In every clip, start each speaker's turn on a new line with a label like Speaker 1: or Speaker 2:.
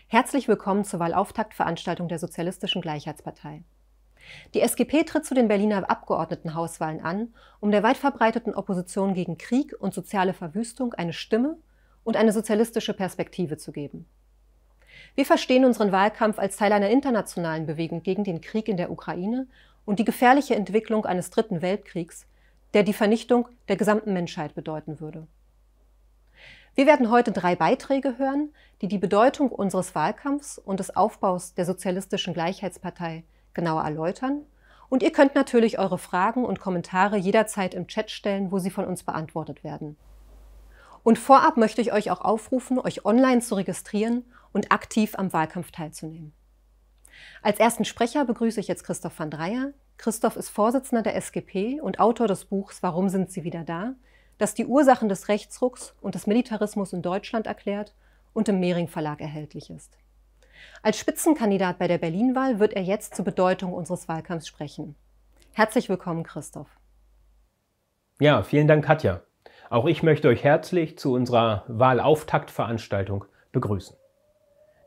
Speaker 1: Herzlich willkommen zur Wahlauftaktveranstaltung der Sozialistischen Gleichheitspartei. Die SGP tritt zu den Berliner Abgeordnetenhauswahlen an, um der weit verbreiteten Opposition gegen Krieg und soziale Verwüstung eine Stimme und eine sozialistische Perspektive zu geben. Wir verstehen unseren Wahlkampf als Teil einer internationalen Bewegung gegen den Krieg in der Ukraine und die gefährliche Entwicklung eines Dritten Weltkriegs, der die Vernichtung der gesamten Menschheit bedeuten würde. Wir werden heute 3 Beiträge hören, die die Bedeutung unseres Wahlkampfs und des Aufbaus der Sozialistischen Gleichheitspartei genauer erläutern. Und ihr könnt natürlich eure Fragen und Kommentare jederzeit im Chat stellen, wo sie von uns beantwortet werden. Und vorab möchte ich euch auch aufrufen, euch online zu registrieren und aktiv am Wahlkampf teilzunehmen. Als ersten Sprecher begrüße ich jetzt Christoph van Dreyer. Christoph ist Vorsitzender der SGP und Autor des Buchs Warum sind Sie wieder da?, das die Ursachen des Rechtsrucks und des Militarismus in Deutschland erklärt und im Mehring Verlag erhältlich ist. Als Spitzenkandidat bei der Berlin-Wahl wird er jetzt zur Bedeutung unseres Wahlkampfs sprechen. Herzlich willkommen, Christoph.
Speaker 2: Ja, vielen Dank, Katja. Auch ich möchte euch herzlich zu unserer Wahlauftaktveranstaltung begrüßen.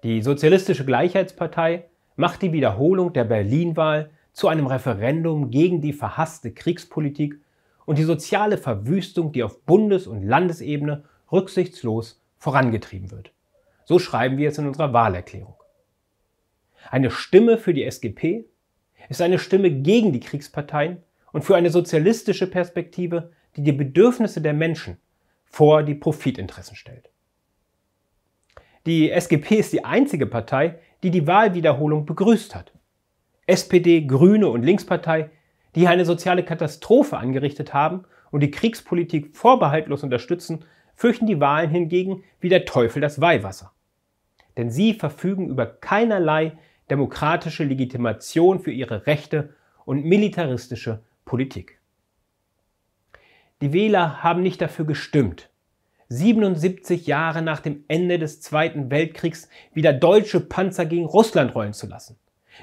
Speaker 2: Die Sozialistische Gleichheitspartei macht die Wiederholung der Berlin-Wahl zu einem Referendum gegen die verhasste Kriegspolitik und die soziale Verwüstung, die auf Bundes- und Landesebene rücksichtslos vorangetrieben wird. So schreiben wir es in unserer Wahlerklärung. Eine Stimme für die SGP ist eine Stimme gegen die Kriegsparteien und für eine sozialistische Perspektive, die die Bedürfnisse der Menschen vor die Profitinteressen stellt. Die SGP ist die einzige Partei, die die Wahlwiederholung begrüßt hat. SPD, Grüne und Linkspartei, die eine soziale Katastrophe angerichtet haben und die Kriegspolitik vorbehaltlos unterstützen, fürchten die Wahlen hingegen wie der Teufel das Weihwasser. Denn sie verfügen über keinerlei demokratische Legitimation für ihre rechte und militaristische Politik. Die Wähler haben nicht dafür gestimmt, 77 Jahre nach dem Ende des Zweiten Weltkriegs wieder deutsche Panzer gegen Russland rollen zu lassen,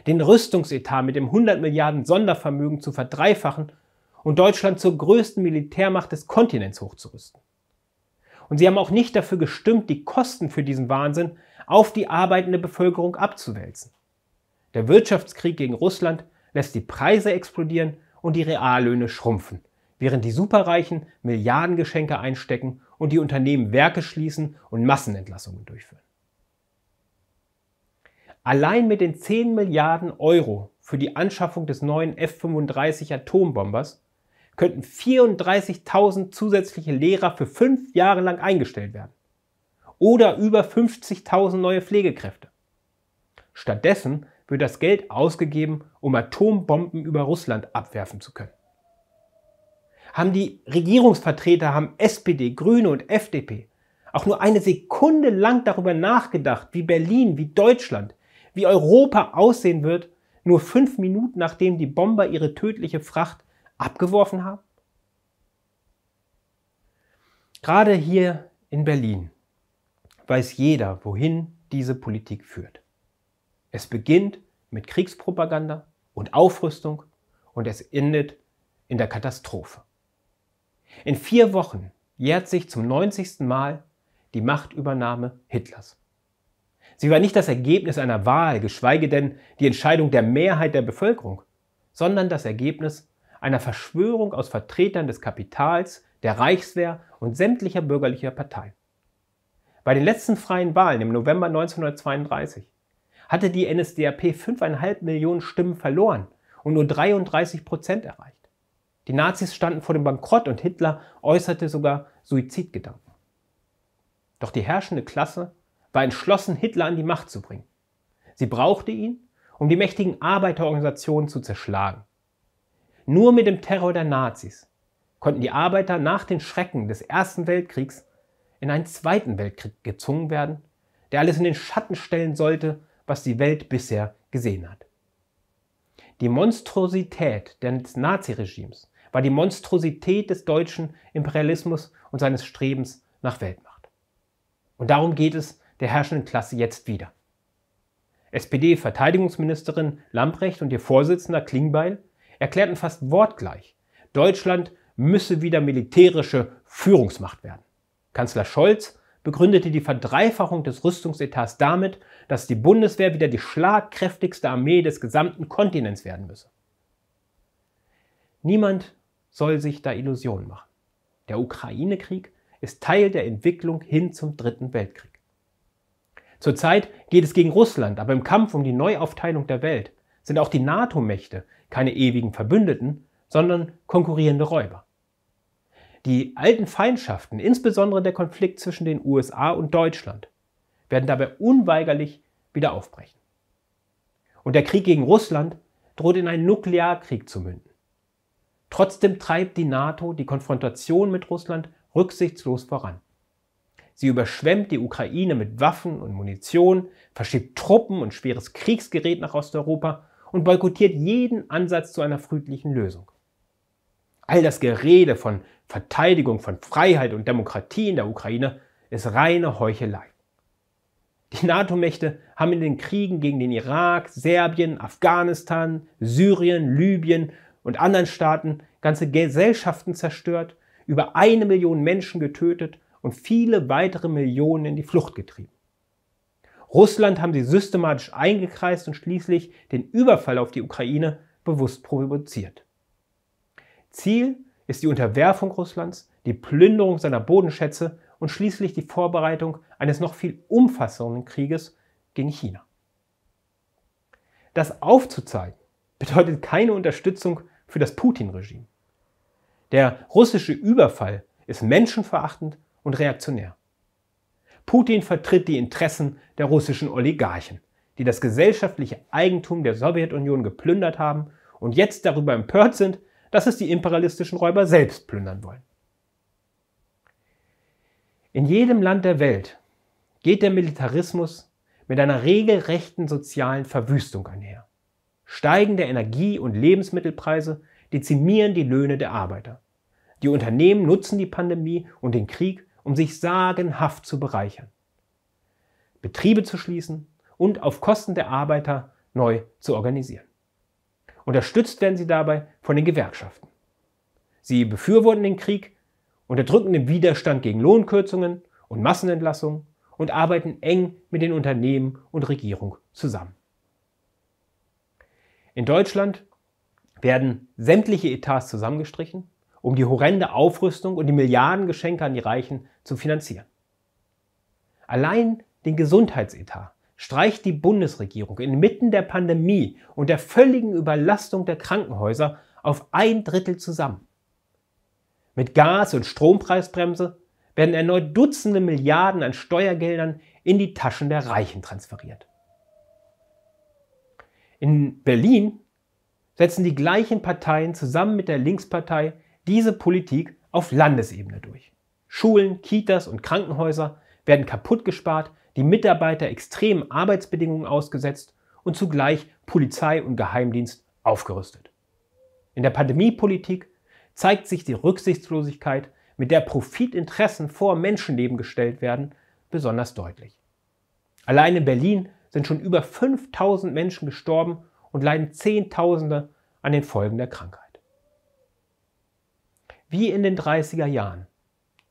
Speaker 2: den Rüstungsetat mit dem 100 Milliarden Sondervermögen zu verdreifachen und Deutschland zur größten Militärmacht des Kontinents hochzurüsten. Und sie haben auch nicht dafür gestimmt, die Kosten für diesen Wahnsinn auf die arbeitende Bevölkerung abzuwälzen. Der Wirtschaftskrieg gegen Russland lässt die Preise explodieren und die Reallöhne schrumpfen, während die Superreichen Milliardengeschenke einstecken und die Unternehmen Werke schließen und Massenentlassungen durchführen. Allein mit den 10 Milliarden Euro für die Anschaffung des neuen F-35 Atombombers könnten 34.000 zusätzliche Lehrer für 5 Jahre lang eingestellt werden. Oder über 50.000 neue Pflegekräfte. Stattdessen wird das Geld ausgegeben, um Atombomben über Russland abwerfen zu können. Haben die Regierungsvertreter, haben SPD, Grüne und FDP auch nur eine Sekunde lang darüber nachgedacht, wie Berlin, wie Deutschland, wie Europa aussehen wird, nur 5 Minuten nachdem die Bomber ihre tödliche Fracht abgeworfen haben? Gerade hier in Berlin weiß jeder, wohin diese Politik führt. Es beginnt mit Kriegspropaganda und Aufrüstung und es endet in der Katastrophe. In 4 Wochen jährt sich zum 90. Mal die Machtübernahme Hitlers. Sie war nicht das Ergebnis einer Wahl, geschweige denn die Entscheidung der Mehrheit der Bevölkerung, sondern das Ergebnis einer Verschwörung aus Vertretern des Kapitals, der Reichswehr und sämtlicher bürgerlicher Parteien. Bei den letzten freien Wahlen im November 1932 hatte die NSDAP 5,5 Millionen Stimmen verloren und nur 33% erreicht. Die Nazis standen vor dem Bankrott und Hitler äußerte sogar Suizidgedanken. Doch die herrschende Klasse war entschlossen, Hitler an die Macht zu bringen. Sie brauchte ihn, um die mächtigen Arbeiterorganisationen zu zerschlagen. Nur mit dem Terror der Nazis konnten die Arbeiter nach den Schrecken des Ersten Weltkriegs in einen Zweiten Weltkrieg gezwungen werden, der alles in den Schatten stellen sollte, was die Welt bisher gesehen hat. Die Monstrosität des Naziregimes war die Monstrosität des deutschen Imperialismus und seines Strebens nach Weltmacht. Und darum geht es der herrschenden Klasse jetzt wieder. SPD-Verteidigungsministerin Lambrecht und ihr Vorsitzender Klingbeil erklärten fast wortgleich, Deutschland müsse wieder militärische Führungsmacht werden. Kanzler Scholz begründete die Verdreifachung des Rüstungsetats damit, dass die Bundeswehr wieder die schlagkräftigste Armee des gesamten Kontinents werden müsse. Niemand soll sich da Illusionen machen. Der Ukraine-Krieg ist Teil der Entwicklung hin zum Dritten Weltkrieg. Zurzeit geht es gegen Russland, aber im Kampf um die Neuaufteilung der Welt sind auch die NATO-Mächte keine ewigen Verbündeten, sondern konkurrierende Räuber. Die alten Feindschaften, insbesondere der Konflikt zwischen den USA und Deutschland, werden dabei unweigerlich wieder aufbrechen. Und der Krieg gegen Russland droht in einen Nuklearkrieg zu münden. Trotzdem treibt die NATO die Konfrontation mit Russland rücksichtslos voran. Sie überschwemmt die Ukraine mit Waffen und Munition, verschiebt Truppen und schweres Kriegsgerät nach Osteuropa und boykottiert jeden Ansatz zu einer friedlichen Lösung. All das Gerede von Verteidigung von Freiheit und Demokratie in der Ukraine ist reine Heuchelei. Die NATO-Mächte haben in den Kriegen gegen den Irak, Serbien, Afghanistan, Syrien, Libyen und anderen Staaten ganze Gesellschaften zerstört, über 1 Million Menschen getötet und viele weitere Millionen in die Flucht getrieben. Russland haben sie systematisch eingekreist und schließlich den Überfall auf die Ukraine bewusst provoziert. Ziel ist die Unterwerfung Russlands, die Plünderung seiner Bodenschätze und schließlich die Vorbereitung eines noch viel umfassenderen Krieges gegen China. Das aufzuzeigen bedeutet keine Unterstützung für das Putin-Regime. Der russische Überfall ist menschenverachtend und reaktionär. Putin vertritt die Interessen der russischen Oligarchen, die das gesellschaftliche Eigentum der Sowjetunion geplündert haben und jetzt darüber empört sind, dass es die imperialistischen Räuber selbst plündern wollen. In jedem Land der Welt geht der Militarismus mit einer regelrechten sozialen Verwüstung einher. Steigende Energie- und Lebensmittelpreise dezimieren die Löhne der Arbeiter. Die Unternehmen nutzen die Pandemie und den Krieg, um sich sagenhaft zu bereichern, Betriebe zu schließen und auf Kosten der Arbeiter neu zu organisieren. Unterstützt werden sie dabei von den Gewerkschaften. Sie befürworten den Krieg, unterdrücken den Widerstand gegen Lohnkürzungen und Massenentlassungen und arbeiten eng mit den Unternehmen und Regierung zusammen. In Deutschland werden sämtliche Etats zusammengestrichen, um die horrende Aufrüstung und die Milliardengeschenke an die Reichen zu finanzieren. Allein den Gesundheitsetat streicht die Bundesregierung inmitten der Pandemie und der völligen Überlastung der Krankenhäuser auf 1/3 zusammen. Mit Gas- und Strompreisbremse werden erneut Dutzende Milliarden an Steuergeldern in die Taschen der Reichen transferiert. In Berlin setzen die gleichen Parteien zusammen mit der Linkspartei diese Politik auf Landesebene durch. Schulen, Kitas und Krankenhäuser werden kaputt gespart, die Mitarbeiter extremen Arbeitsbedingungen ausgesetzt und zugleich Polizei und Geheimdienst aufgerüstet. In der Pandemiepolitik zeigt sich die Rücksichtslosigkeit, mit der Profitinteressen vor Menschenleben gestellt werden, besonders deutlich. Allein in Berlin sind schon über 5000 Menschen gestorben und leiden Zehntausende an den Folgen der Krankheit. Wie in den 30er Jahren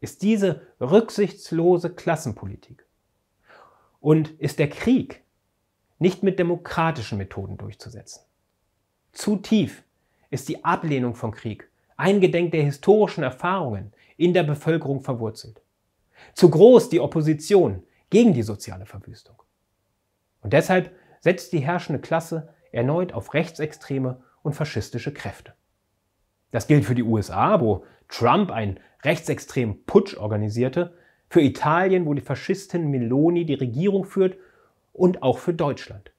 Speaker 2: ist diese rücksichtslose Klassenpolitik und ist der Krieg nicht mit demokratischen Methoden durchzusetzen. Zu tief ist die Ablehnung von Krieg, eingedenk der historischen Erfahrungen, in der Bevölkerung verwurzelt. Zu groß die Opposition gegen die soziale Verwüstung. Und deshalb setzt die herrschende Klasse erneut auf rechtsextreme und faschistische Kräfte. Das gilt für die USA, wo Trump einen rechtsextremen Putsch organisierte, für Italien, wo die Faschistin Meloni die Regierung führt, und auch für Deutschland.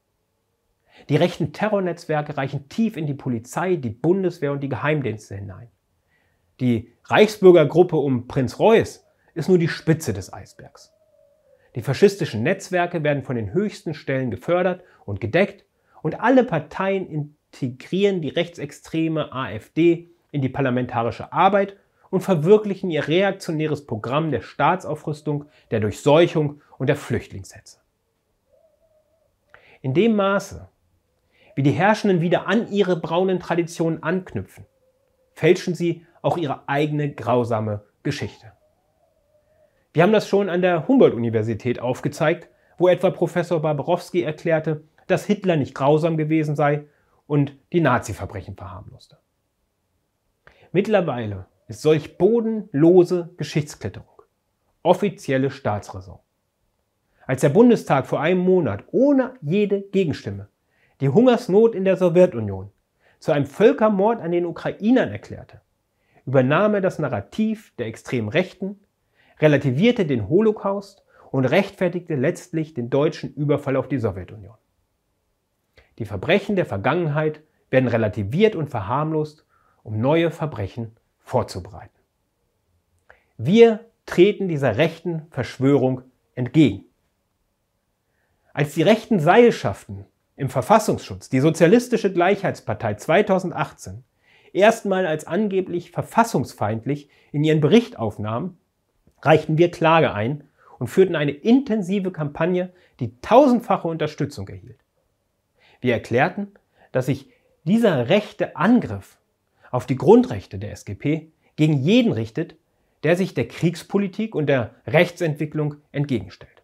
Speaker 2: Die rechten Terrornetzwerke reichen tief in die Polizei, die Bundeswehr und die Geheimdienste hinein. Die Reichsbürgergruppe um Prinz Reuß ist nur die Spitze des Eisbergs. Die faschistischen Netzwerke werden von den höchsten Stellen gefördert und gedeckt und alle Parteien integrieren die rechtsextreme AfD in die parlamentarische Arbeit und verwirklichen ihr reaktionäres Programm der Staatsaufrüstung, der Durchseuchung und der Flüchtlingshetze. In dem Maße, wie die Herrschenden wieder an ihre braunen Traditionen anknüpfen, fälschen sie auch ihre eigene grausame Geschichte. Die haben das schon an der Humboldt-Universität aufgezeigt, wo etwa Professor Barbarowski erklärte, dass Hitler nicht grausam gewesen sei und die Nazi-Verbrechen verharmloste. Mittlerweile ist solch bodenlose Geschichtsklitterung offizielle Staatsräson. Als der Bundestag vor einem Monat ohne jede Gegenstimme die Hungersnot in der Sowjetunion zu einem Völkermord an den Ukrainern erklärte, übernahm er das Narrativ der extremen Rechten, relativierte den Holocaust und rechtfertigte letztlich den deutschen Überfall auf die Sowjetunion. Die Verbrechen der Vergangenheit werden relativiert und verharmlost, um neue Verbrechen vorzubereiten. Wir treten dieser rechten Verschwörung entgegen. Als die rechten Seilschaften im Verfassungsschutz die Sozialistische Gleichheitspartei 2018 erstmal als angeblich verfassungsfeindlich in ihren Bericht aufnahmen, reichten wir Klage ein und führten eine intensive Kampagne, die tausendfache Unterstützung erhielt. Wir erklärten, dass sich dieser rechte Angriff auf die Grundrechte der SGP gegen jeden richtet, der sich der Kriegspolitik und der Rechtsentwicklung entgegenstellt.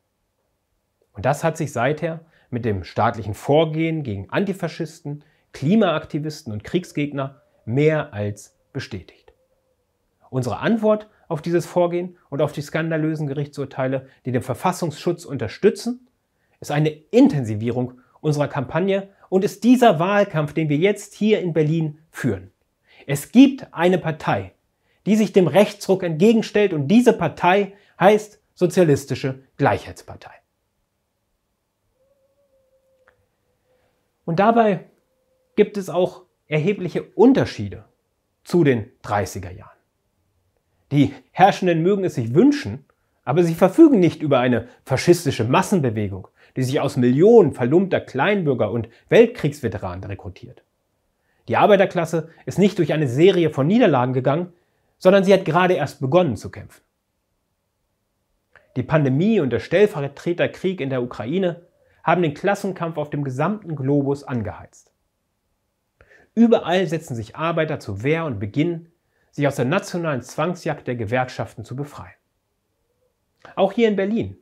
Speaker 2: Und das hat sich seither mit dem staatlichen Vorgehen gegen Antifaschisten, Klimaaktivisten und Kriegsgegner mehr als bestätigt. Unsere Antwort auf dieses Vorgehen und auf die skandalösen Gerichtsurteile, die den Verfassungsschutz unterstützen, ist eine Intensivierung unserer Kampagne und ist dieser Wahlkampf, den wir jetzt hier in Berlin führen. Es gibt eine Partei, die sich dem Rechtsruck entgegenstellt, und diese Partei heißt Sozialistische Gleichheitspartei. Und dabei gibt es auch erhebliche Unterschiede zu den 30er Jahren. Die Herrschenden mögen es sich wünschen, aber sie verfügen nicht über eine faschistische Massenbewegung, die sich aus Millionen verlumpter Kleinbürger und Weltkriegsveteranen rekrutiert. Die Arbeiterklasse ist nicht durch eine Serie von Niederlagen gegangen, sondern sie hat gerade erst begonnen zu kämpfen. Die Pandemie und der Stellvertreterkrieg in der Ukraine haben den Klassenkampf auf dem gesamten Globus angeheizt. Überall setzen sich Arbeiter zur Wehr und beginnen, sich aus der nationalen Zwangsjagd der Gewerkschaften zu befreien. Auch hier in Berlin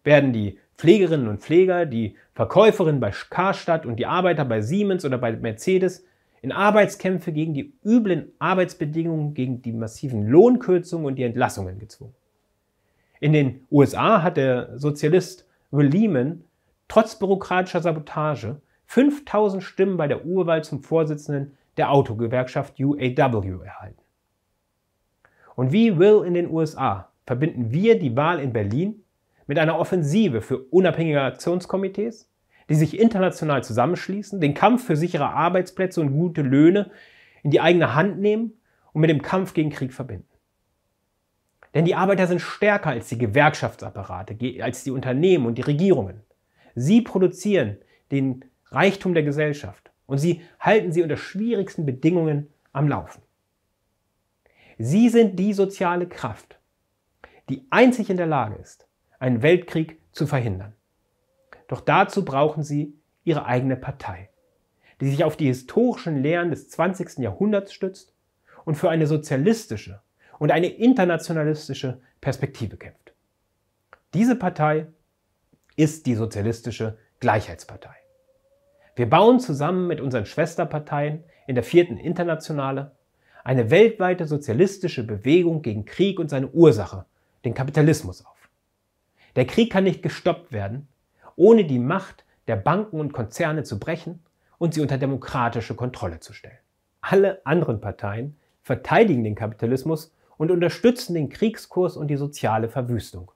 Speaker 2: werden die Pflegerinnen und Pfleger, die Verkäuferinnen bei Karstadt und die Arbeiter bei Siemens oder bei Mercedes in Arbeitskämpfe gegen die üblen Arbeitsbedingungen, gegen die massiven Lohnkürzungen und die Entlassungen gezwungen. In den USA hat der Sozialist Will Lehman trotz bürokratischer Sabotage 5000 Stimmen bei der Urwahl zum Vorsitzenden der Autogewerkschaft UAW erhalten. Und wie Will in den USA verbinden wir die Wahl in Berlin mit einer Offensive für unabhängige Aktionskomitees, die sich international zusammenschließen, den Kampf für sichere Arbeitsplätze und gute Löhne in die eigene Hand nehmen und mit dem Kampf gegen Krieg verbinden. Denn die Arbeiter sind stärker als die Gewerkschaftsapparate, als die Unternehmen und die Regierungen. Sie produzieren den Reichtum der Gesellschaft und sie halten sie unter schwierigsten Bedingungen am Laufen. Sie sind die soziale Kraft, die einzig in der Lage ist, einen Weltkrieg zu verhindern. Doch dazu brauchen sie ihre eigene Partei, die sich auf die historischen Lehren des 20. Jahrhunderts stützt und für eine sozialistische und eine internationalistische Perspektive kämpft. Diese Partei ist die Sozialistische Gleichheitspartei. Wir bauen zusammen mit unseren Schwesterparteien in der 4. Internationale eine weltweite sozialistische Bewegung gegen Krieg und seine Ursache, den Kapitalismus, auf. Der Krieg kann nicht gestoppt werden, ohne die Macht der Banken und Konzerne zu brechen und sie unter demokratische Kontrolle zu stellen. Alle anderen Parteien verteidigen den Kapitalismus und unterstützen den Kriegskurs und die soziale Verwüstung.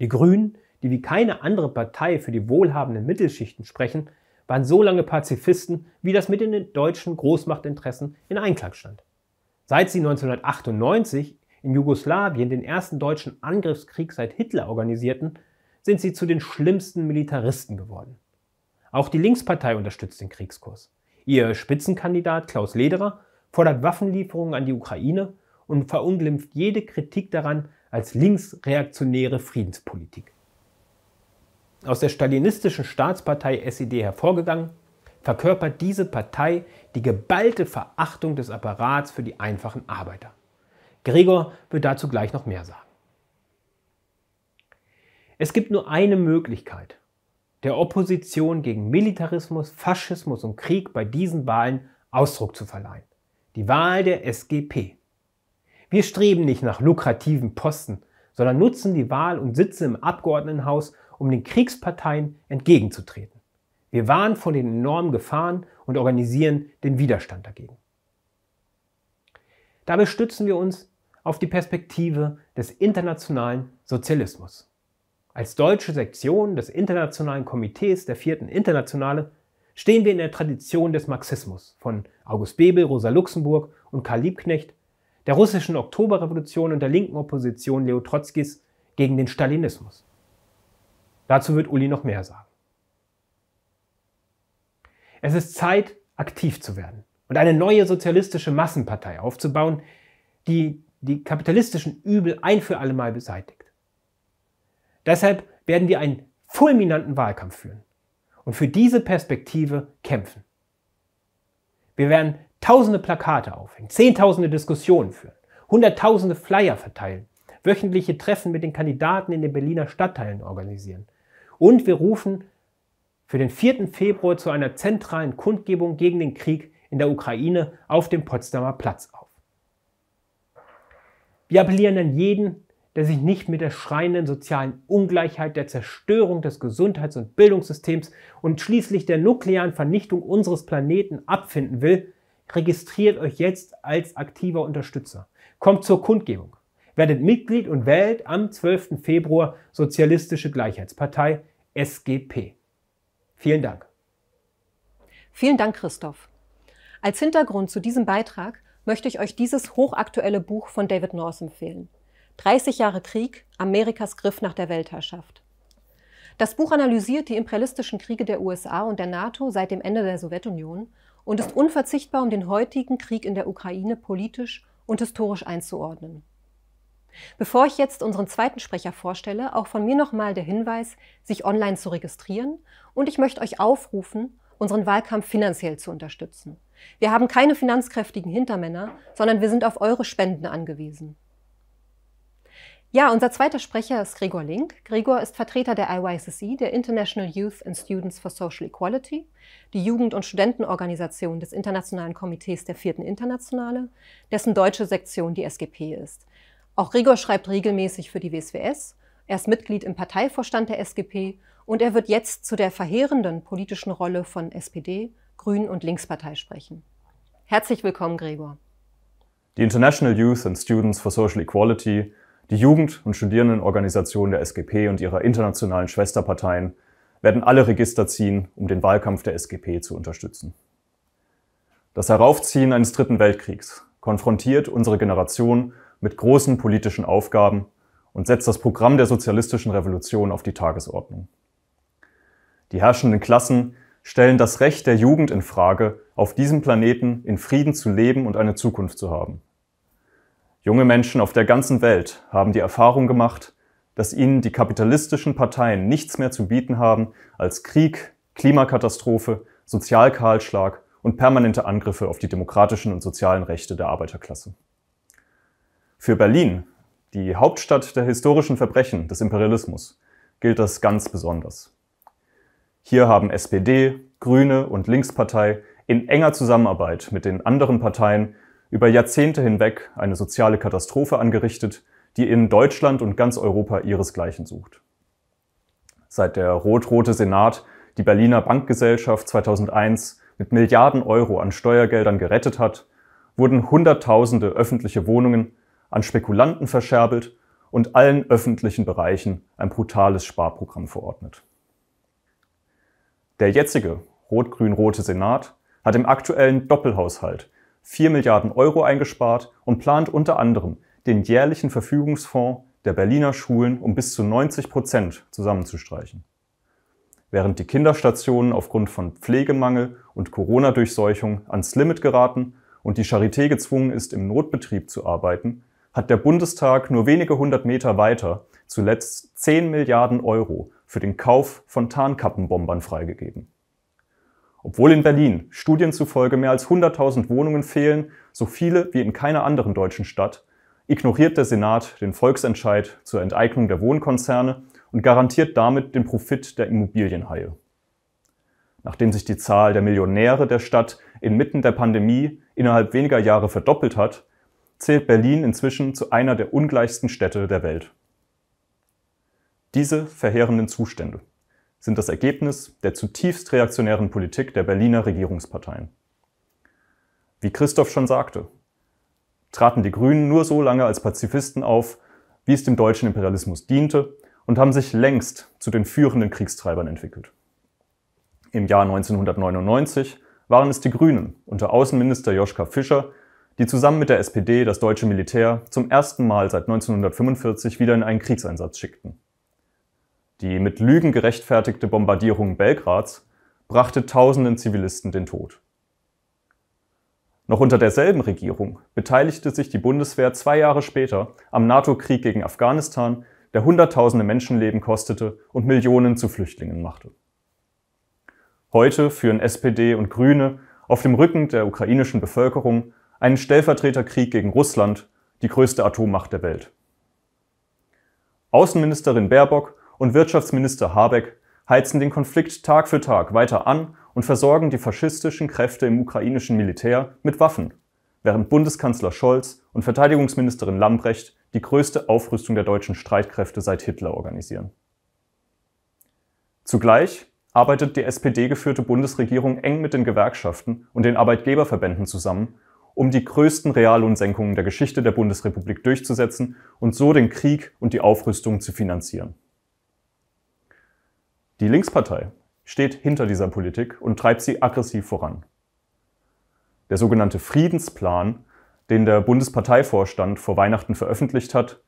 Speaker 2: Die Grünen, die wie keine andere Partei für die wohlhabenden Mittelschichten sprechen, waren so lange Pazifisten, wie das mit den deutschen Großmachtinteressen in Einklang stand. Seit sie 1998 in Jugoslawien den ersten deutschen Angriffskrieg seit Hitler organisierten, sind sie zu den schlimmsten Militaristen geworden. Auch die Linkspartei unterstützt den Kriegskurs. Ihr Spitzenkandidat Klaus Lederer fordert Waffenlieferungen an die Ukraine und verunglimpft jede Kritik daran als linksreaktionäre Friedenspolitik. Aus der stalinistischen Staatspartei SED hervorgegangen, verkörpert diese Partei die geballte Verachtung des Apparats für die einfachen Arbeiter. Gregor wird dazu gleich noch mehr sagen. Es gibt nur eine Möglichkeit, der Opposition gegen Militarismus, Faschismus und Krieg bei diesen Wahlen Ausdruck zu verleihen. Die Wahl der SGP. Wir streben nicht nach lukrativen Posten, sondern nutzen die Wahl und Sitze im Abgeordnetenhaus, um den Kriegsparteien entgegenzutreten. Wir warnen vor den enormen Gefahren und organisieren den Widerstand dagegen. Dabei stützen wir uns auf die Perspektive des internationalen Sozialismus. Als deutsche Sektion des Internationalen Komitees der Vierten Internationale stehen wir in der Tradition des Marxismus von August Bebel, Rosa Luxemburg und Karl Liebknecht, der russischen Oktoberrevolution und der linken Opposition Leo Trotzkis gegen den Stalinismus. Dazu wird Uli noch mehr sagen. Es ist Zeit, aktiv zu werden und eine neue sozialistische Massenpartei aufzubauen, die die kapitalistischen Übel ein für alle Mal beseitigt. Deshalb werden wir einen fulminanten Wahlkampf führen und für diese Perspektive kämpfen. Wir werden tausende Plakate aufhängen, zehntausende Diskussionen führen, hunderttausende Flyer verteilen, wöchentliche Treffen mit den Kandidaten in den Berliner Stadtteilen organisieren. Und wir rufen für den 4. Februar zu einer zentralen Kundgebung gegen den Krieg in der Ukraine auf dem Potsdamer Platz auf. Wir appellieren an jeden, der sich nicht mit der schreienden sozialen Ungleichheit, der Zerstörung des Gesundheits- und Bildungssystems und schließlich der nuklearen Vernichtung unseres Planeten abfinden will, registriert euch jetzt als aktiver Unterstützer. Kommt zur Kundgebung, werdet Mitglied und wählt am 12. Februar Sozialistische Gleichheitspartei SGP. Vielen Dank.
Speaker 1: Vielen Dank, Christoph. Als Hintergrund zu diesem Beitrag möchte ich euch dieses hochaktuelle Buch von David North empfehlen. 30 Jahre Krieg, Amerikas Griff nach der Weltherrschaft. Das Buch analysiert die imperialistischen Kriege der USA und der NATO seit dem Ende der Sowjetunion und ist unverzichtbar, um den heutigen Krieg in der Ukraine politisch und historisch einzuordnen. Bevor ich jetzt unseren zweiten Sprecher vorstelle, auch von mir nochmal der Hinweis, sich online zu registrieren, und ich möchte euch aufrufen, unseren Wahlkampf finanziell zu unterstützen. Wir haben keine finanzkräftigen Hintermänner, sondern wir sind auf eure Spenden angewiesen. Ja, unser zweiter Sprecher ist Gregor Link. Gregor ist Vertreter der IYSSE, der International Youth and Students for Social Equality, die Jugend- und Studentenorganisation des Internationalen Komitees der Vierten Internationale, dessen deutsche Sektion die SGP ist. Auch Gregor schreibt regelmäßig für die WSWS, er ist Mitglied im Parteivorstand der SGP und er wird jetzt zu der verheerenden politischen Rolle von SPD, Grünen und Linkspartei sprechen. Herzlich willkommen, Gregor.
Speaker 3: Die International Youth and Students for Social Equality, die Jugend- und Studierendenorganisation der SGP und ihrer internationalen Schwesterparteien werden alle Register ziehen, um den Wahlkampf der SGP zu unterstützen. Das Heraufziehen eines Dritten Weltkriegs konfrontiert unsere Generation mit großen politischen Aufgaben und setzt das Programm der sozialistischen Revolution auf die Tagesordnung. Die herrschenden Klassen stellen das Recht der Jugend in Frage, auf diesem Planeten in Frieden zu leben und eine Zukunft zu haben. Junge Menschen auf der ganzen Welt haben die Erfahrung gemacht, dass ihnen die kapitalistischen Parteien nichts mehr zu bieten haben als Krieg, Klimakatastrophe, Sozialkahlschlag und permanente Angriffe auf die demokratischen und sozialen Rechte der Arbeiterklasse. Für Berlin, die Hauptstadt der historischen Verbrechen des Imperialismus, gilt das ganz besonders. Hier haben SPD, Grüne und Linkspartei in enger Zusammenarbeit mit den anderen Parteien über Jahrzehnte hinweg eine soziale Katastrophe angerichtet, die in Deutschland und ganz Europa ihresgleichen sucht. Seit der rot-rote Senat die Berliner Bankgesellschaft 2001 mit Milliarden Euro an Steuergeldern gerettet hat, wurden Hunderttausende öffentliche Wohnungen an Spekulanten verscherbelt und allen öffentlichen Bereichen ein brutales Sparprogramm verordnet. Der jetzige rot-grün-rote Senat hat im aktuellen Doppelhaushalt 4 Milliarden Euro eingespart und plant unter anderem, den jährlichen Verfügungsfonds der Berliner Schulen um bis zu 90% zusammenzustreichen. Während die Kinderstationen aufgrund von Pflegemangel und Corona-Durchseuchung ans Limit geraten und die Charité gezwungen ist, im Notbetrieb zu arbeiten, hat der Bundestag nur wenige 100 Meter weiter zuletzt 10 Milliarden Euro für den Kauf von Tarnkappenbombern freigegeben. Obwohl in Berlin Studien zufolge mehr als 100.000 Wohnungen fehlen, so viele wie in keiner anderen deutschen Stadt, ignoriert der Senat den Volksentscheid zur Enteignung der Wohnkonzerne und garantiert damit den Profit der Immobilienhaie. Nachdem sich die Zahl der Millionäre der Stadt inmitten der Pandemie innerhalb weniger Jahre verdoppelt hat, zählt Berlin inzwischen zu einer der ungleichsten Städte der Welt. Diese verheerenden Zustände sind das Ergebnis der zutiefst reaktionären Politik der Berliner Regierungsparteien. Wie Christoph schon sagte, traten die Grünen nur so lange als Pazifisten auf, wie es dem deutschen Imperialismus diente, und haben sich längst zu den führenden Kriegstreibern entwickelt. Im Jahr 1999 waren es die Grünen unter Außenminister Joschka Fischer, die zusammen mit der SPD das deutsche Militär zum ersten Mal seit 1945 wieder in einen Kriegseinsatz schickten. Die mit Lügen gerechtfertigte Bombardierung Belgrads brachte tausenden Zivilisten den Tod. Noch unter derselben Regierung beteiligte sich die Bundeswehr 2 Jahre später am NATO-Krieg gegen Afghanistan, der Hunderttausende Menschenleben kostete und Millionen zu Flüchtlingen machte. Heute führen SPD und Grüne auf dem Rücken der ukrainischen Bevölkerung einen Stellvertreterkrieg gegen Russland, die größte Atommacht der Welt. Außenministerin Baerbock und Wirtschaftsminister Habeck heizen den Konflikt Tag für Tag weiter an und versorgen die faschistischen Kräfte im ukrainischen Militär mit Waffen, während Bundeskanzler Scholz und Verteidigungsministerin Lambrecht die größte Aufrüstung der deutschen Streitkräfte seit Hitler organisieren. Zugleich arbeitet die SPD-geführte Bundesregierung eng mit den Gewerkschaften und den Arbeitgeberverbänden zusammen, um die größten Reallohnsenkungen der Geschichte der Bundesrepublik durchzusetzen und so den Krieg und die Aufrüstung zu finanzieren. Die Linkspartei steht hinter dieser Politik und treibt sie aggressiv voran. Der sogenannte Friedensplan, den der Bundesparteivorstand vor Weihnachten veröffentlicht hat,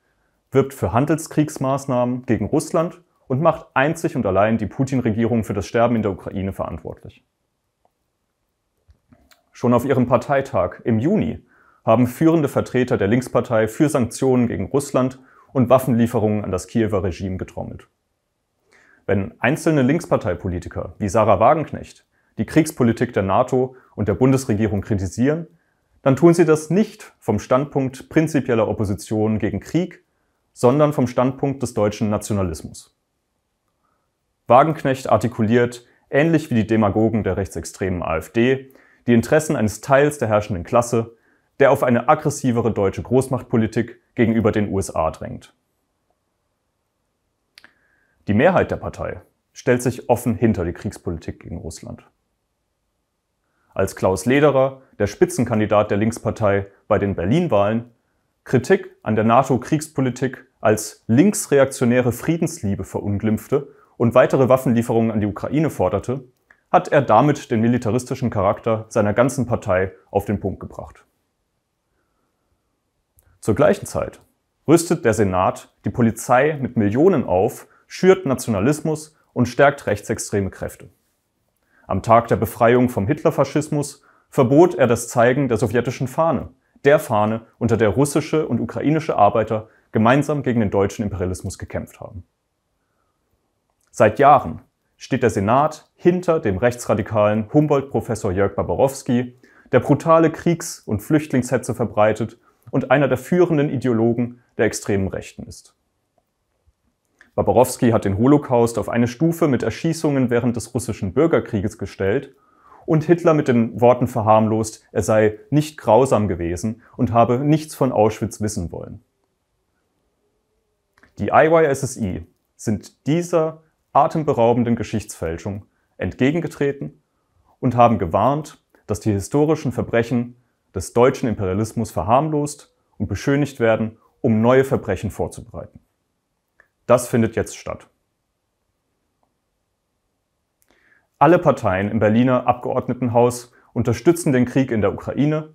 Speaker 3: wirbt für Handelskriegsmaßnahmen gegen Russland und macht einzig und allein die Putin-Regierung für das Sterben in der Ukraine verantwortlich. Schon auf ihrem Parteitag im Juni haben führende Vertreter der Linkspartei für Sanktionen gegen Russland und Waffenlieferungen an das Kiewer Regime getrommelt. Wenn einzelne Linksparteipolitiker wie Sarah Wagenknecht die Kriegspolitik der NATO und der Bundesregierung kritisieren, dann tun sie das nicht vom Standpunkt prinzipieller Opposition gegen Krieg, sondern vom Standpunkt des deutschen Nationalismus. Wagenknecht artikuliert, ähnlich wie die Demagogen der rechtsextremen AfD, die Interessen eines Teils der herrschenden Klasse, der auf eine aggressivere deutsche Großmachtpolitik gegenüber den USA drängt. Die Mehrheit der Partei stellt sich offen hinter die Kriegspolitik gegen Russland. Als Klaus Lederer, der Spitzenkandidat der Linkspartei bei den Berlin-Wahlen, Kritik an der NATO-Kriegspolitik als linksreaktionäre Friedensliebe verunglimpfte und weitere Waffenlieferungen an die Ukraine forderte, hat er damit den militaristischen Charakter seiner ganzen Partei auf den Punkt gebracht. Zur gleichen Zeit rüstet der Senat die Polizei mit Millionen auf, schürt Nationalismus und stärkt rechtsextreme Kräfte. Am Tag der Befreiung vom Hitlerfaschismus verbot er das Zeigen der sowjetischen Fahne, der Fahne, unter der russische und ukrainische Arbeiter gemeinsam gegen den deutschen Imperialismus gekämpft haben. Seit Jahren steht der Senat hinter dem rechtsradikalen Humboldt-Professor Jörg Baborowski, der brutale Kriegs- und Flüchtlingshetze verbreitet und einer der führenden Ideologen der extremen Rechten ist. Baborowski hat den Holocaust auf eine Stufe mit Erschießungen während des russischen Bürgerkrieges gestellt und Hitler mit den Worten verharmlost, er sei nicht grausam gewesen und habe nichts von Auschwitz wissen wollen. Die IYSSI sind dieser atemberaubenden Geschichtsfälschung entgegengetreten und haben gewarnt, dass die historischen Verbrechen des deutschen Imperialismus verharmlost und beschönigt werden, um neue Verbrechen vorzubereiten. Das findet jetzt statt. Alle Parteien im Berliner Abgeordnetenhaus unterstützen den Krieg in der Ukraine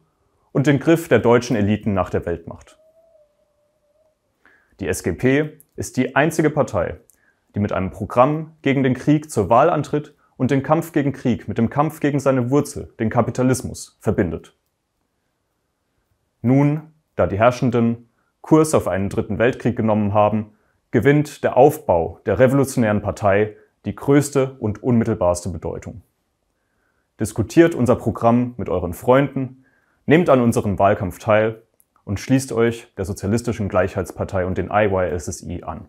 Speaker 3: und den Griff der deutschen Eliten nach der Weltmacht. Die SGP ist die einzige Partei, die mit einem Programm gegen den Krieg zur Wahl antritt und den Kampf gegen Krieg mit dem Kampf gegen seine Wurzel, den Kapitalismus, verbindet. Nun, da die Herrschenden Kurs auf einen dritten Weltkrieg genommen haben, gewinnt der Aufbau der revolutionären Partei die größte und unmittelbarste Bedeutung. Diskutiert unser Programm mit euren Freunden, nehmt an unserem Wahlkampf teil und schließt euch der Sozialistischen Gleichheitspartei und den IYSSI an.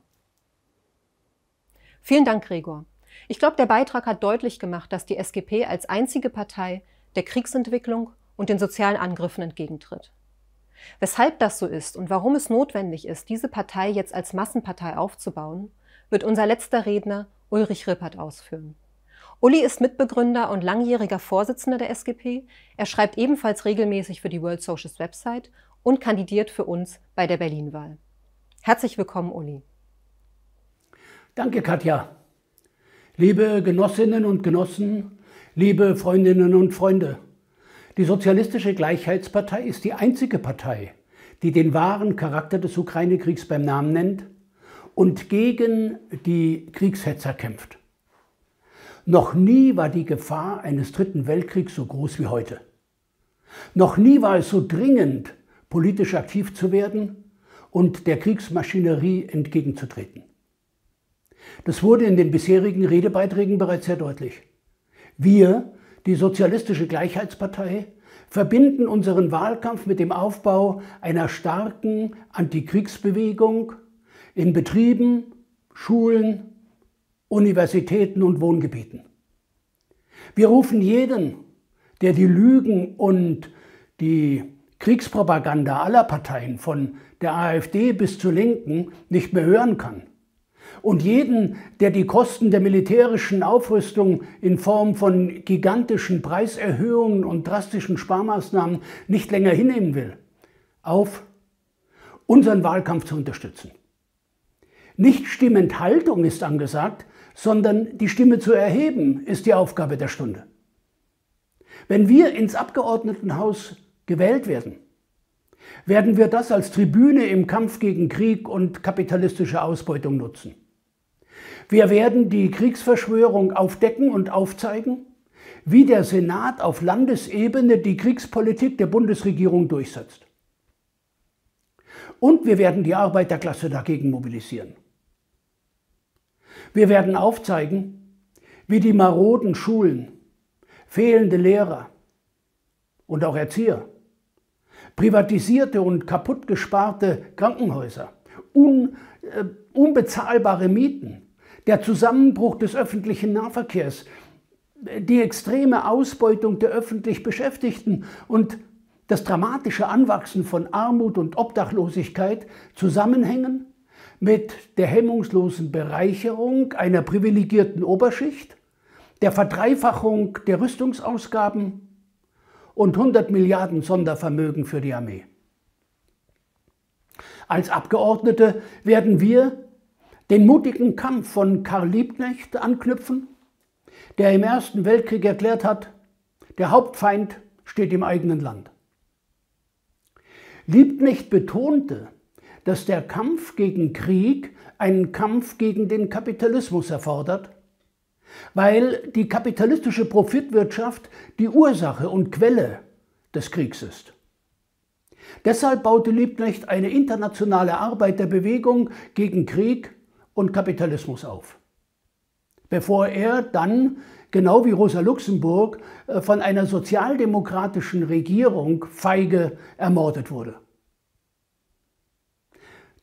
Speaker 1: Vielen Dank, Gregor. Ich glaube, der Beitrag hat deutlich gemacht, dass die SGP als einzige Partei der Kriegsentwicklung und den sozialen Angriffen entgegentritt. Weshalb das so ist und warum es notwendig ist, diese Partei jetzt als Massenpartei aufzubauen, wird unser letzter Redner Ulrich Rippert ausführen. Uli ist Mitbegründer und langjähriger Vorsitzender der SGP. Er schreibt ebenfalls regelmäßig für die World Socialist Website und kandidiert für uns bei der Berlin-Wahl. Herzlich willkommen, Uli.
Speaker 4: Danke, Katja. Liebe Genossinnen und Genossen, liebe Freundinnen und Freunde, die Sozialistische Gleichheitspartei ist die einzige Partei, die den wahren Charakter des Ukraine-Kriegs beim Namen nennt und gegen die Kriegshetzer kämpft. Noch nie war die Gefahr eines Dritten Weltkriegs so groß wie heute. Noch nie war es so dringend, politisch aktiv zu werden und der Kriegsmaschinerie entgegenzutreten. Das wurde in den bisherigen Redebeiträgen bereits sehr deutlich. Wir, die Sozialistische Gleichheitspartei, verbinden unseren Wahlkampf mit dem Aufbau einer starken Antikriegsbewegung in Betrieben, Schulen, Universitäten und Wohngebieten. Wir rufen jeden, der die Lügen und die Kriegspropaganda aller Parteien, von der AfD bis zur Linken, nicht mehr hören kann, und jeden, der die Kosten der militärischen Aufrüstung in Form von gigantischen Preiserhöhungen und drastischen Sparmaßnahmen nicht länger hinnehmen will, auf, unseren Wahlkampf zu unterstützen. Nicht Stimmenthaltung ist angesagt, sondern die Stimme zu erheben, ist die Aufgabe der Stunde. Wenn wir ins Abgeordnetenhaus gewählt werden, werden wir das als Tribüne im Kampf gegen Krieg und kapitalistische Ausbeutung nutzen. Wir werden die Kriegsverschwörung aufdecken und aufzeigen, wie der Senat auf Landesebene die Kriegspolitik der Bundesregierung durchsetzt. Und wir werden die Arbeiterklasse dagegen mobilisieren. Wir werden aufzeigen, wie die maroden Schulen, fehlende Lehrer und auch Erzieher, privatisierte und kaputt gesparte Krankenhäuser, unbezahlbare Mieten, der Zusammenbruch des öffentlichen Nahverkehrs, die extreme Ausbeutung der öffentlich Beschäftigten und das dramatische Anwachsen von Armut und Obdachlosigkeit zusammenhängen mit der hemmungslosen Bereicherung einer privilegierten Oberschicht, der Verdreifachung der Rüstungsausgaben und 100 Milliarden Sondervermögen für die Armee. Als Abgeordnete werden wir den mutigen Kampf von Karl Liebknecht anknüpfen, der im Ersten Weltkrieg erklärt hat, der Hauptfeind steht im eigenen Land. Liebknecht betonte, dass der Kampf gegen Krieg einen Kampf gegen den Kapitalismus erfordert, weil die kapitalistische Profitwirtschaft die Ursache und Quelle des Kriegs ist. Deshalb baute Liebknecht eine internationale Arbeiterbewegung gegen Krieg und Kapitalismus auf, bevor er dann, genau wie Rosa Luxemburg, von einer sozialdemokratischen Regierung feige ermordet wurde.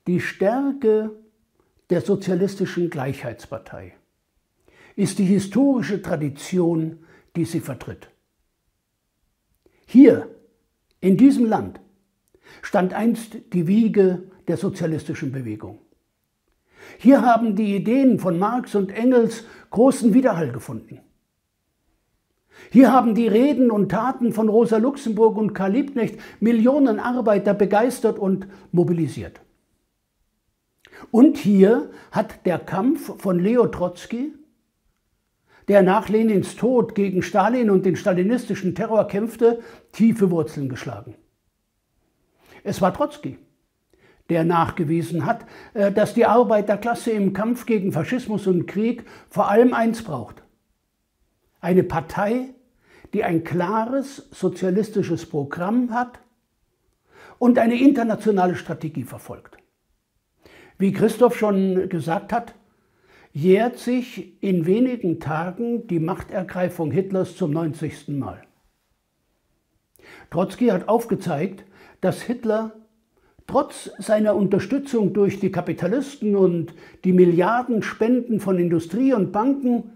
Speaker 4: Die Stärke der Sozialistischen Gleichheitspartei ist die historische Tradition, die sie vertritt. Hier, in diesem Land, stand einst die Wiege der sozialistischen Bewegung. Hier haben die Ideen von Marx und Engels großen Widerhall gefunden. Hier haben die Reden und Taten von Rosa Luxemburg und Karl Liebknecht Millionen Arbeiter begeistert und mobilisiert. Und hier hat der Kampf von Leo Trotzki, der nach Lenins Tod gegen Stalin und den stalinistischen Terror kämpfte, tiefe Wurzeln geschlagen. Es war Trotzki, der nachgewiesen hat, dass die Arbeiterklasse im Kampf gegen Faschismus und Krieg vor allem eins braucht: eine Partei, die ein klares sozialistisches Programm hat und eine internationale Strategie verfolgt. Wie Christoph schon gesagt hat, jährt sich in wenigen Tagen die Machtergreifung Hitlers zum 90. Mal. Trotzki hat aufgezeigt, dass Hitler trotz seiner Unterstützung durch die Kapitalisten und die Milliardenspenden von Industrie und Banken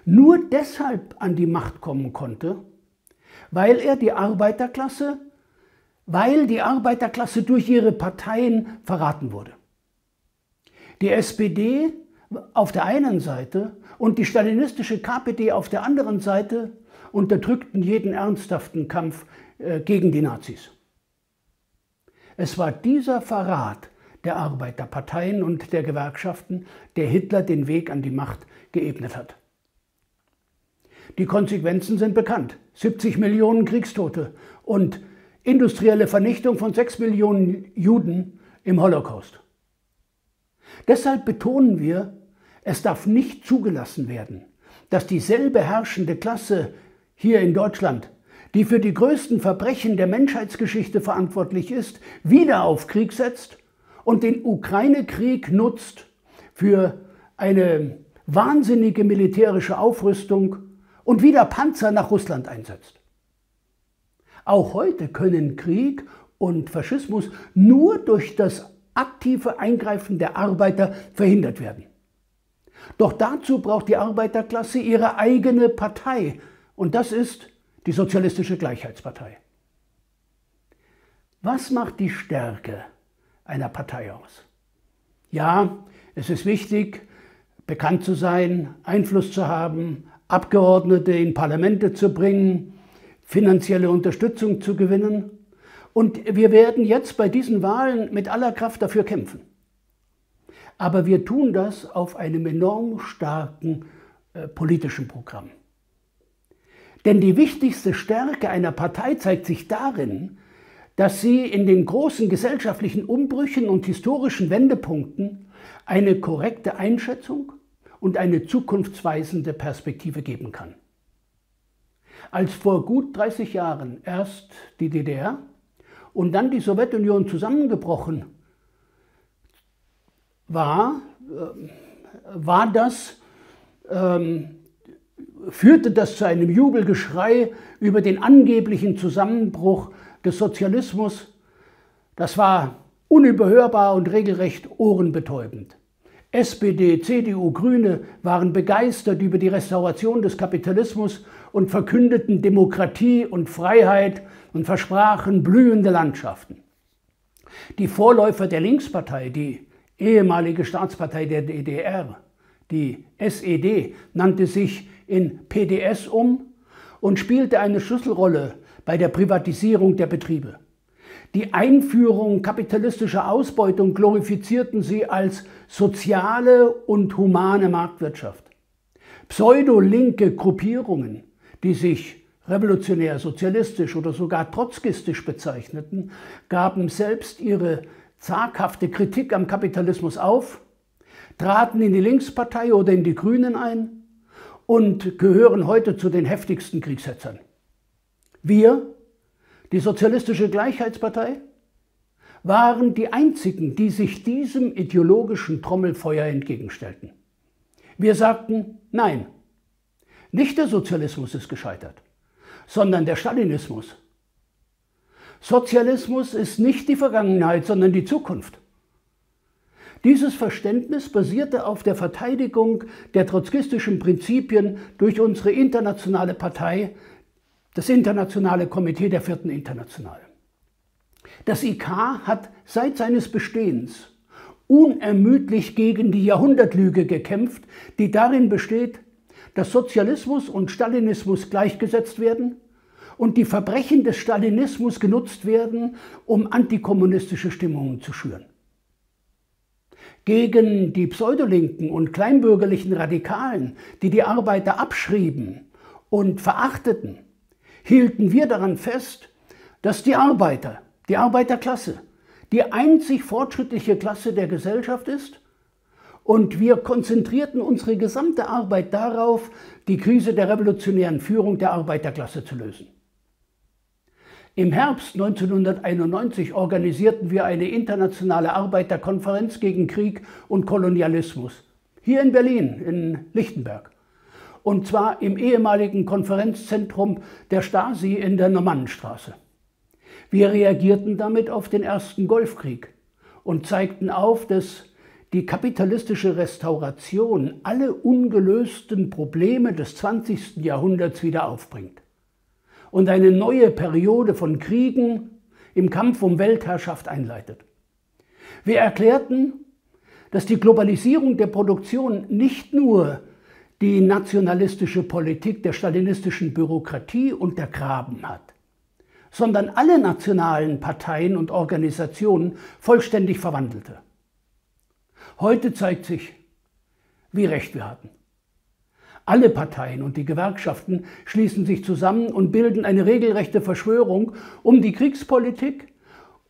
Speaker 4: nur deshalb an die Macht kommen konnte, weil die Arbeiterklasse durch ihre Parteien verraten wurde. Die SPD auf der einen Seite und die stalinistische KPD auf der anderen Seite unterdrückten jeden ernsthaften Kampf gegen die Nazis. Es war dieser Verrat der Arbeiterparteien und der Gewerkschaften, der Hitler den Weg an die Macht geebnet hat. Die Konsequenzen sind bekannt. 70 Millionen Kriegstote und industrielle Vernichtung von 6 Millionen Juden im Holocaust. Deshalb betonen wir, es darf nicht zugelassen werden, dass dieselbe herrschende Klasse hier in Deutschland, die für die größten Verbrechen der Menschheitsgeschichte verantwortlich ist, wieder auf Krieg setzt und den Ukraine-Krieg nutzt für eine wahnsinnige militärische Aufrüstung und wieder Panzer nach Russland einsetzt. Auch heute können Krieg und Faschismus nur durch das aktive Eingreifen der Arbeiter verhindert werden. Doch dazu braucht die Arbeiterklasse ihre eigene Partei, und das ist die Sozialistische Gleichheitspartei. Was macht die Stärke einer Partei aus? Ja, es ist wichtig, bekannt zu sein, Einfluss zu haben, Abgeordnete in Parlamente zu bringen, finanzielle Unterstützung zu gewinnen. Und wir werden jetzt bei diesen Wahlen mit aller Kraft dafür kämpfen. Aber wir tun das auf einem enorm starken politischen Programm. Denn die wichtigste Stärke einer Partei zeigt sich darin, dass sie in den großen gesellschaftlichen Umbrüchen und historischen Wendepunkten eine korrekte Einschätzung und eine zukunftsweisende Perspektive geben kann. Als vor gut 30 Jahren erst die DDR und dann die Sowjetunion zusammengebrochen führte das zu einem Jubelgeschrei über den angeblichen Zusammenbruch des Sozialismus. Das war unüberhörbar und regelrecht ohrenbetäubend. SPD, CDU, Grüne waren begeistert über die Restauration des Kapitalismus und verkündeten Demokratie und Freiheit und versprachen blühende Landschaften. Die Vorläufer der Linkspartei, die ehemalige Staatspartei der DDR, die SED, nannte sich in PDS um und spielte eine Schlüsselrolle bei der Privatisierung der Betriebe. Die Einführung kapitalistischer Ausbeutung glorifizierten sie als soziale und humane Marktwirtschaft. Pseudolinke Gruppierungen, die sich revolutionär, sozialistisch oder sogar trotzkistisch bezeichneten, gaben selbst ihre zaghafte Kritik am Kapitalismus auf, traten in die Linkspartei oder in die Grünen ein und gehören heute zu den heftigsten Kriegshetzern. Wir, die Sozialistische Gleichheitspartei, waren die einzigen, die sich diesem ideologischen Trommelfeuer entgegenstellten. Wir sagten, nein, nicht der Sozialismus ist gescheitert, sondern der Stalinismus. Sozialismus ist nicht die Vergangenheit, sondern die Zukunft. Dieses Verständnis basierte auf der Verteidigung der trotzkistischen Prinzipien durch unsere internationale Partei, das Internationale Komitee der Vierten Internationale. Das IK hat seit seines Bestehens unermüdlich gegen die Jahrhundertlüge gekämpft, die darin besteht, dass Sozialismus und Stalinismus gleichgesetzt werden und die Verbrechen des Stalinismus genutzt werden, um antikommunistische Stimmungen zu schüren. Gegen die pseudolinken und kleinbürgerlichen Radikalen, die die Arbeiter abschrieben und verachteten, hielten wir daran fest, dass die Arbeiter, die Arbeiterklasse, die einzig fortschrittliche Klasse der Gesellschaft ist, und wir konzentrierten unsere gesamte Arbeit darauf, die Krise der revolutionären Führung der Arbeiterklasse zu lösen. Im Herbst 1991 organisierten wir eine internationale Arbeiterkonferenz gegen Krieg und Kolonialismus, hier in Berlin, in Lichtenberg. Und zwar im ehemaligen Konferenzzentrum der Stasi in der Normannenstraße. Wir reagierten damit auf den ersten Golfkrieg und zeigten auf, dass die kapitalistische Restauration alle ungelösten Probleme des 20. Jahrhunderts wieder aufbringt und eine neue Periode von Kriegen im Kampf um Weltherrschaft einleitet. Wir erklärten, dass die Globalisierung der Produktion nicht nur die nationalistische Politik der stalinistischen Bürokratie untergraben hat, sondern alle nationalen Parteien und Organisationen vollständig verwandelte. Heute zeigt sich, wie recht wir hatten. Alle Parteien und die Gewerkschaften schließen sich zusammen und bilden eine regelrechte Verschwörung, um die Kriegspolitik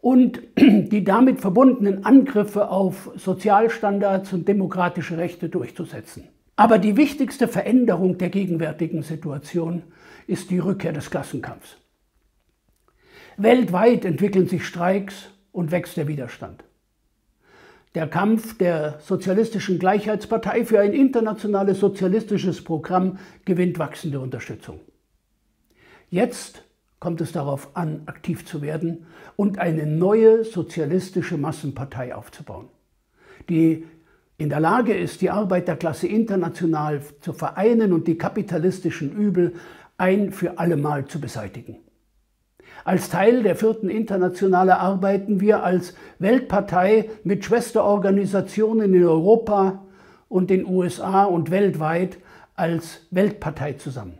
Speaker 4: und die damit verbundenen Angriffe auf Sozialstandards und demokratische Rechte durchzusetzen. Aber die wichtigste Veränderung der gegenwärtigen Situation ist die Rückkehr des Klassenkampfs. Weltweit entwickeln sich Streiks und wächst der Widerstand. Der Kampf der Sozialistischen Gleichheitspartei für ein internationales sozialistisches Programm gewinnt wachsende Unterstützung. Jetzt kommt es darauf an, aktiv zu werden und eine neue sozialistische Massenpartei aufzubauen, die in der Lage ist, die Arbeiterklasse international zu vereinen und die kapitalistischen Übel ein für allemal zu beseitigen. Als Teil der 4. Internationale arbeiten wir als Weltpartei mit Schwesterorganisationen in Europa und den USA und weltweit als Weltpartei zusammen.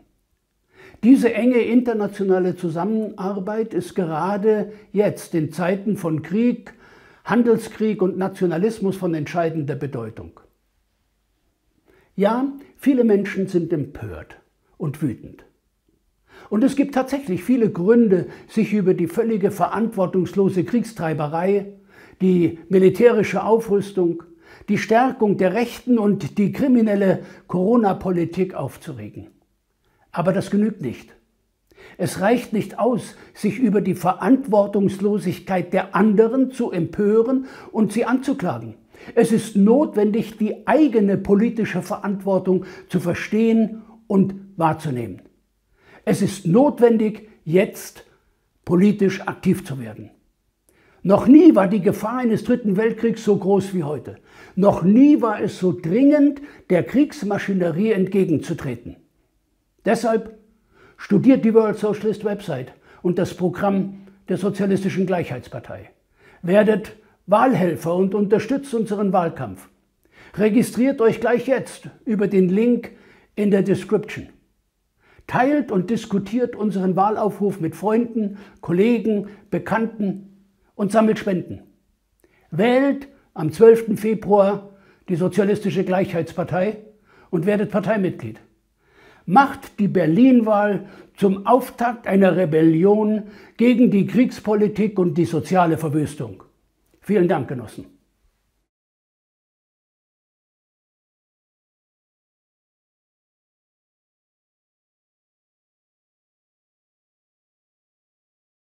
Speaker 4: Diese enge internationale Zusammenarbeit ist gerade jetzt in Zeiten von Krieg, Handelskrieg und Nationalismus von entscheidender Bedeutung. Ja, viele Menschen sind empört und wütend. Und es gibt tatsächlich viele Gründe, sich über die völlige verantwortungslose Kriegstreiberei, die militärische Aufrüstung, die Stärkung der Rechten und die kriminelle Corona-Politik aufzuregen. Aber das genügt nicht. Es reicht nicht aus, sich über die Verantwortungslosigkeit der anderen zu empören und sie anzuklagen. Es ist notwendig, die eigene politische Verantwortung zu verstehen und wahrzunehmen. Es ist notwendig, jetzt politisch aktiv zu werden. Noch nie war die Gefahr eines 3. Weltkriegs so groß wie heute. Noch nie war es so dringend, der Kriegsmaschinerie entgegenzutreten. Deshalb studiert die World Socialist Website und das Programm der Sozialistischen Gleichheitspartei. Werdet Wahlhelfer und unterstützt unseren Wahlkampf. Registriert euch gleich jetzt über den Link in der Description. Teilt und diskutiert unseren Wahlaufruf mit Freunden, Kollegen, Bekannten und sammelt Spenden. Wählt am 12. Februar die Sozialistische Gleichheitspartei und werdet Parteimitglied. Macht die Berlin-Wahl zum Auftakt einer Rebellion gegen die Kriegspolitik und die soziale Verwüstung. Vielen Dank, Genossen.